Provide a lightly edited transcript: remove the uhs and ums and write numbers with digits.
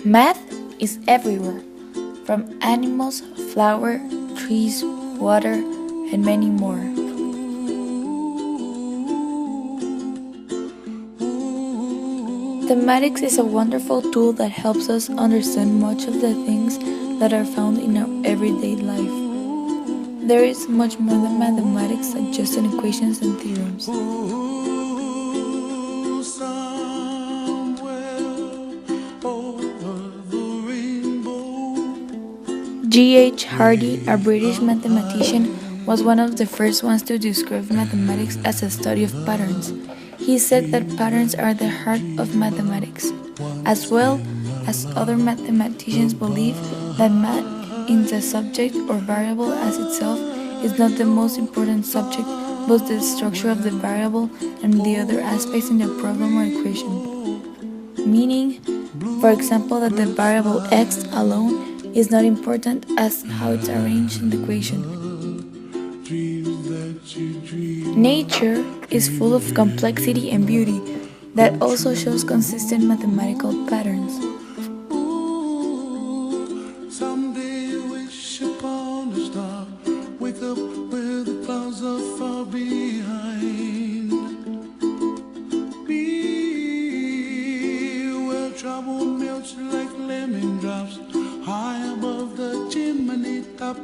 Math is everywhere, from animals, flowers, trees, water, and many more. Mathematics is a wonderful tool that helps us understand much of the things that are found in our everyday life. There is much more than mathematics than just in equations and theorems. G.H. Hardy, a British mathematician, was one of the first ones to describe mathematics as a study of patterns. He said that patterns are the heart of mathematics, as well as other mathematicians believe that math in the subject or variable as itself is not the most important subject, but the structure of the variable and the other aspects in the problem or equation. Meaning, for example, that the variable x alone is not important as how it's arranged in the equation. Nature is full of complexity and beauty that also shows consistent mathematical patterns. Someday wish upon a star, wake up where the clouds are far behind. Be where trouble melts like lemon drops high above the chimney top.